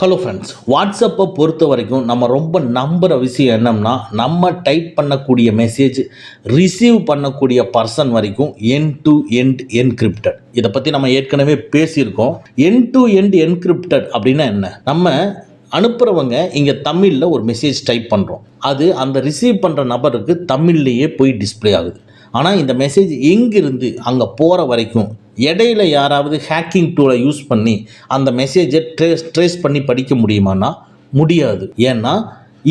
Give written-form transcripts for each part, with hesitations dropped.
Hello friends, வாட்ஸ்அப்பை பொறுத்த வரைக்கும் நம்ம ரொம்ப நம்புகிற விஷயம் என்னம்னா, நம்ம டைப் பண்ணக்கூடிய மெசேஜ் ரிசீவ் பண்ணக்கூடிய பர்சன் வரைக்கும் எண்ட் டு எண்ட் என்கிரிப்டட். இதை பற்றி நம்ம ஏற்கனவே பேசியிருக்கோம். எண்ட் டு எண்ட் என்கிரிப்டட் அப்படின்னா என்ன? நம்ம அனுப்புகிறவங்க இங்கே தமிழில் ஒரு மெசேஜ் டைப் பண்ணுறோம். அது அந்த ரிசீவ் பண்ணுற நபருக்கு தமிழ்லேயே போய் டிஸ்பிளே ஆகுது. ஆனால் இந்த மெசேஜ் எங்கிருந்து அங்கே போகிற வரைக்கும் இடையில யாராவது ஹேக்கிங் டூலை யூஸ் பண்ணி அந்த மெசேஜை ட்ரேஸ் பண்ணி படிக்க முடியுமானா முடியாது. ஏன்னா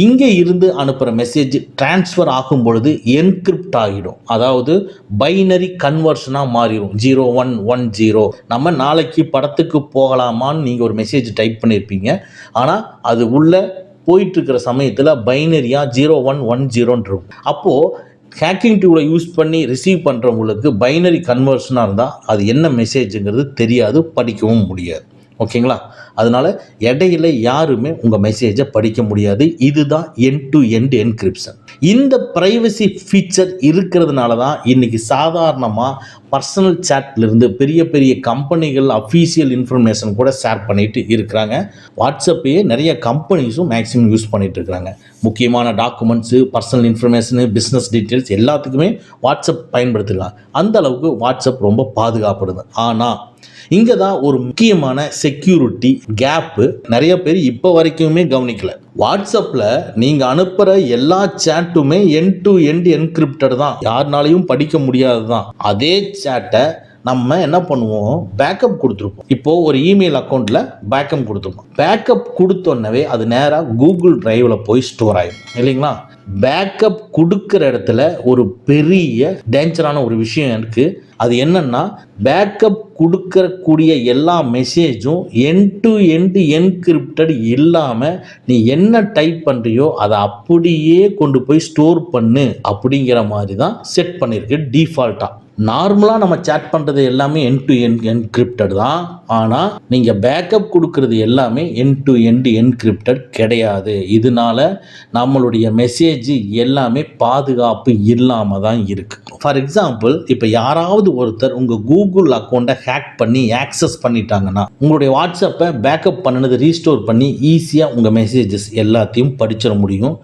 இங்கே இருந்து அனுப்புகிற மெசேஜ் டிரான்ஸ்ஃபர் ஆகும் பொழுது என்கிரிப்ட் ஆகிடும். அதாவது பைனரி கன்வர்ஷனாக மாறிடும். 0110. நம்ம நாளைக்கு படத்துக்கு போகலாமான்னு நீங்கள் ஒரு மெசேஜ் டைப் பண்ணியிருப்பீங்க. ஆனால் அது உள்ளே போயிட்டுருக்கிற சமயத்தில் பைனரியாக 0110 இருக்கும். அப்போது ஹேக்கிங் டூலை யூஸ் பண்ணி ரிசீவ் பண்ணுறவங்களுக்கு பைனரி கன்வர்ஷனாக இருந்தால் அது என்ன மெசேஜுங்கிறது தெரியாது, படிக்கவும் முடியாது. ஓகேங்களா? அதனால் இடையில யாருமே உங்கள் மெசேஜை படிக்க முடியாது. இதுதான் எண்ட் டு எண்ட் என்கிரிப்ஷன். இந்த ப்ரைவசி ஃபீச்சர் இருக்கிறதுனால தான் இன்றைக்கி சாதாரணமாக பர்சனல் சேட்லேருந்து பெரிய பெரிய கம்பெனிகள் அஃபீஷியல் இன்ஃபர்மேஷன் கூட ஷேர் பண்ணிட்டு இருக்கிறாங்க. வாட்ஸ்அப்பையே நிறைய கம்பெனிஸும் மேக்ஸிமம் யூஸ் பண்ணிகிட்டு இருக்கிறாங்க. முக்கியமான documents, personal information, business details எல்லாத்துக்குமே வாட்ஸ்அப் பயன்படுத்திருக்காங்க. அந்த அளவுக்கு வாட்ஸ்அப் ரொம்ப பாதுகாப்படுது. ஆனால் இங்கே தான் ஒரு முக்கியமான செக்யூரிட்டி கேப்பு நிறைய பேர் இப்போ வரைக்குமே கவனிக்கல. வாட்ஸ்அப்பில் நீங்கள் அனுப்புகிற எல்லா சேட்டுமே எண்ட் டு எண்ட் என்கிரிப்டட் தான், யாருனாலையும் படிக்க முடியாது தான். அதே சேட்டை நம்ம என்ன பண்ணுவோம், பேக்கப் கொடுத்துருப்போம். இப்போது ஒரு இமெயில் அக்கௌண்ட்டில் பேக்கப் கொடுத்துருப்போம். பேக்கப் கொடுத்தோன்னவே அது நேராக கூகுள் டிரைவில் போய் ஸ்டோர் ஆகிடும் இல்லைங்களா? பேக்கப் கொடுக்குற இடத்துல ஒரு பெரிய டேஞ்சரான ஒரு விஷயம் இருக்குது. அது என்னன்னா, பேக்கப் கொடுக்கக்கூடிய எல்லா மெசேஜும் எண்ட் டு எண்ட் என்கிரிப்டட் இல்லாமல் நீ என்ன டைப் பண்ணுறியோ அதை அப்படியே கொண்டு போய் ஸ்டோர் பண்ணு அப்படிங்கிற மாதிரி தான் செட் பண்ணியிருக்கு டிஃபால்ட்டாக. நார்மலாக நம்ம சேட் பண்ணுறது எல்லாமே எண்ட் டு எண்ட் என்கிரிப்டட் தான். ஆனால் நீங்கள் பேக்கப் கொடுக்கறது எல்லாமே எண்ட் டு எண்ட் என்கிரிப்டட் கிடையாது. இதனால நம்மளுடைய மெசேஜ் எல்லாமே பாதுகாப்பு இல்லாமல் தான் இருக்குது. ஃபார் எக்ஸாம்பிள், இப்போ யாராவது ஒருத்தர் உங்கள் கூகுள் அக்கௌண்ட்டை ஹேக் பண்ணி ஆக்சஸ் பண்ணிட்டாங்கன்னா உங்களுடைய வாட்ஸ்அப்பை பேக்கப் பண்ணினது ரீஸ்டோர் பண்ணி ஈஸியாக உங்கள் மெசேஜஸ் எல்லாத்தையும் படிச்சிட முடியும்.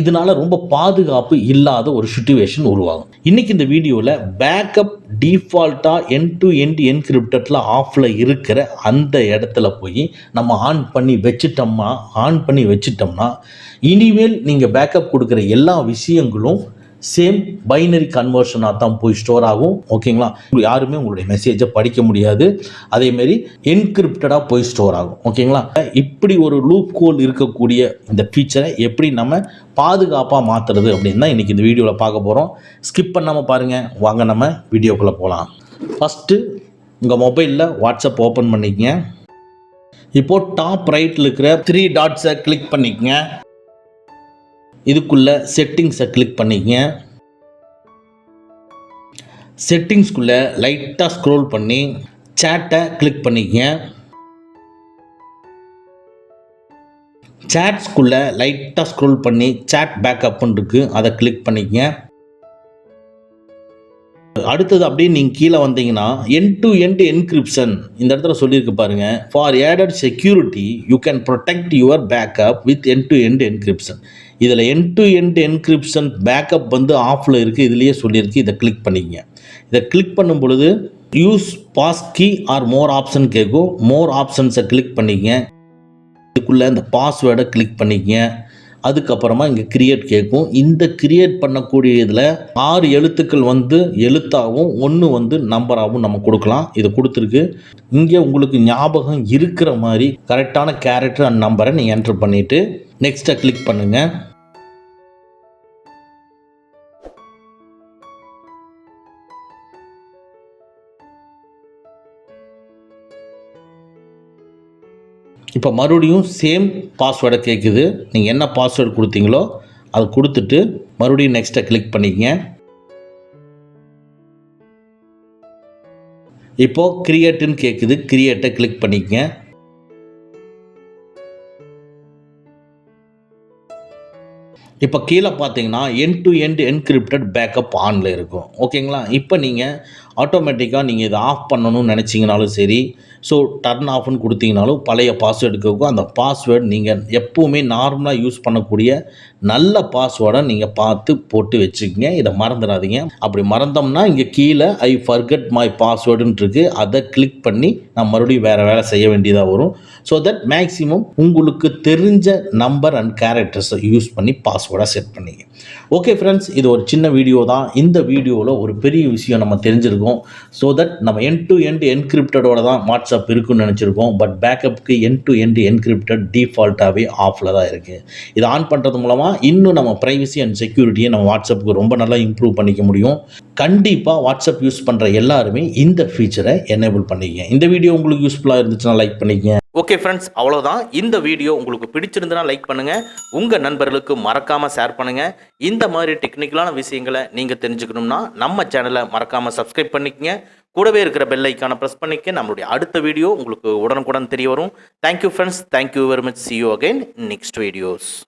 இதனால ரொம்ப பாதுகாப்பு இல்லாத ஒரு சிச்சுவேஷன் உருவாகும். இன்னைக்கு இந்த வீடியோவில் பேக்கப் டிஃபால்ட்டாக எண்ட் டு எண்ட் என்கிரிப்டடில் ஆஃபில் இருக்கிற அந்த இடத்துல போய் நம்ம ஆன் பண்ணி வச்சிட்டோம்னா இனிமேல் நீங்கள் பேக்கப் கொடுக்குற எல்லா விஷயங்களும் சேம் பைனரி கன்வர்ஷனாக தான் போய் ஸ்டோர் ஆகும். ஓகேங்களா? யாருமே உங்களுடைய மெசேஜை படிக்க முடியாது. அதேமாரி என்கிரிப்டடாக போய் ஸ்டோர் ஆகும். ஓகேங்களா? இப்படி ஒரு லூப் ஹோல் இருக்கக்கூடிய இந்த ஃபீச்சரை எப்படி நம்ம பாதுகாப்பாக மாற்றுறது அப்படின்னு தான் இன்றைக்கி இந்த வீடியோவில் பார்க்க போகிறோம். ஸ்கிப் பண்ணாமல் பாருங்கள். வாங்க நம்ம வீடியோக்குள்ளே போகலாம். ஃபஸ்ட்டு உங்கள் மொபைலில் வாட்ஸ்அப் ஓப்பன் பண்ணிக்கங்க. இப்போது டாப் ரைட்டில் இருக்கிற 3 டாட்ஸை கிளிக் பண்ணிக்கங்க. இதுக்குள்ள செட்டிங்ஸை கிளிக் பண்ணிக்கங்க. செட்டிங்ஸ்குள்ள லைட்டாக ஸ்க்ரோல் பண்ணி சேட்டை கிளிக் பண்ணிக்கங்க. சேட்ஸ்குள்ள லைட்டாக ஸ்க்ரோல் பண்ணி சேட் பேக்கப்னு இருக்கு, அதை கிளிக் பண்ணிக்கங்க. அடுத்தது அப்படியே நீங்கள் கீழே வந்தீங்கன்னா எண்ட் டு எண்ட் என்கிரிப்ஷன் இந்த இடத்துல சொல்லியிருக்கு பாருங்க. For added security you can protect your backup with end to end encryption. இதில் end to end encryption backup வந்து ஆஃபில் இருக்குது, இதுலேயே சொல்லியிருக்கு. இதை கிளிக் பண்ணிக்கங்க. இதை கிளிக் பண்ணும் பொழுது use pass key or more option கேட்கும். மோர் ஆப்ஷன்ஸை கிளிக் பண்ணிக்கங்க. இதுக்குள்ளே இந்த பாஸ்வேர்டை கிளிக் பண்ணிக்கங்க. அதுக்கப்புறமா இங்கே கிரியேட் கேட்கும். இந்த கிரியேட் பண்ணக்கூடிய இதில் 6 எழுத்துக்கள் வந்து எழுத்தாகவும் 1 வந்து நம்பராகவும் நம்ம கொடுக்கலாம். இதை கொடுத்துருக்கு. இங்கே உங்களுக்கு ஞாபகம் இருக்கிற மாதிரி கரெக்டான கேரக்டர் அண்ட் நம்பரை நீங்கள் என்ட்ரு பண்ணிவிட்டு நெக்ஸ்ட்டை கிளிக் பண்ணுங்கள். இப்போ மறுபடியும் சேம் பாஸ்வேர்டை கேட்குது. நீங்கள் என்ன பாஸ்வேர்டு கொடுத்தீங்களோ அதை கொடுத்துட்டு மறுபடியும் நெக்ஸ்ட்டை கிளிக் பண்ணிக்கங்க. இப்போது கிரியேட்டுன்னு கேட்குது, கிரியேட்டை கிளிக் பண்ணிக்கங்க. இப்போ கீழே பார்த்தீங்கன்னா end to end encrypted backup ஆனில் இருக்கும். ஓகேங்களா? இப்போ நீங்கள் ஆட்டோமேட்டிக்காக நீங்கள் இதை ஆஃப் பண்ணணும்னு நினச்சிங்கனாலும் சரி, ஸோ டர்ன் ஆஃப்னு கொடுத்தீங்கனாலும் பழைய பாஸ்வேர்டுக்கு அந்த பாஸ்வேர்டு நீங்கள் எப்போவுமே நார்மலாக யூஸ் பண்ணக்கூடிய நல்ல பாஸ்வேர்டை நீங்கள் பார்த்து போட்டு வச்சுக்கோங்க. இதை மறந்துடாதீங்க. அப்படி மறந்தோம்னா இங்கே கீழே ஐ ஃபர்கெட் மை பாஸ்வேர்டுன்னு இருக்குது, அதை கிளிக் பண்ணி நான் மறுபடியும் வேறு வேலை செய்ய வேண்டியதாக வரும். ஸோ தட் மேக்ஸிமம் உங்களுக்கு தெரிஞ்ச நம்பர் அண்ட் கேரக்டர்ஸை யூஸ் பண்ணி பாஸ்வேர்டாக செட் பண்ணிங்க. ஓகே ஃப்ரெண்ட்ஸ், இது ஒரு சின்ன வீடியோ தான். இந்த வீடியோவில் ஒரு பெரிய விஷயம் நம்ம தெரிஞ்சிருக்கோம். ஸோ தட் நம்ம எண்ட் டு எண்ட் என்கிரிப்டடோட தான் வாட்ஸ்அப் இருக்குன்னு நினச்சிருக்கோம். பட் பேக்கப்புக்கு எண்ட் டு எண்ட் என்கிரிப்டட் டிஃபால்ட்டாகவே ஆஃபில் தான் இருக்குது. இதை ஆன் பண்ணுறது மூலமாக இன்னும் நம்ம ப்ரைவசி அண்ட் செக்யூரிட்டியை நம்ம வாட்ஸ்அப்புக்கு ரொம்ப நல்லா இம்ப்ரூவ் பண்ணிக்க முடியும். கண்டிப்பாக வாட்ஸ்அப் யூஸ் பண்ணுற எல்லாருமே இந்த ஃபீச்சரை எனேபிள் பண்ணிக்கங்க. இந்த வீடியோ உங்களுக்கு யூஸ்ஃபுல்லாக இருந்துச்சுன்னா லைக் பண்ணிக்கங்க. ஓகே ஃப்ரெண்ட்ஸ், அவ்வளோதான். இந்த வீடியோ உங்களுக்கு பிடிச்சிருந்துன்னா லைக் பண்ணுங்கள், உங்கள் நண்பர்களுக்கு மறக்காமல் ஷேர் பண்ணுங்கள். இந்த மாதிரி டெக்னிக்கலான விஷயங்களை நீங்கள் தெரிஞ்சுக்கணும்னா நம்ம சேனலை மறக்காமல் சப்ஸ்கிரைப் பண்ணிக்கங்க. கூடவே இருக்கிற பெல் ஐக்கானை ப்ரெஸ் பண்ணிக்க. நம்மளுடைய அடுத்த வீடியோ உங்களுக்கு உடனுக்குடன் தெரிய வரும். Thank you friends, thank you very much. see you again in next videos.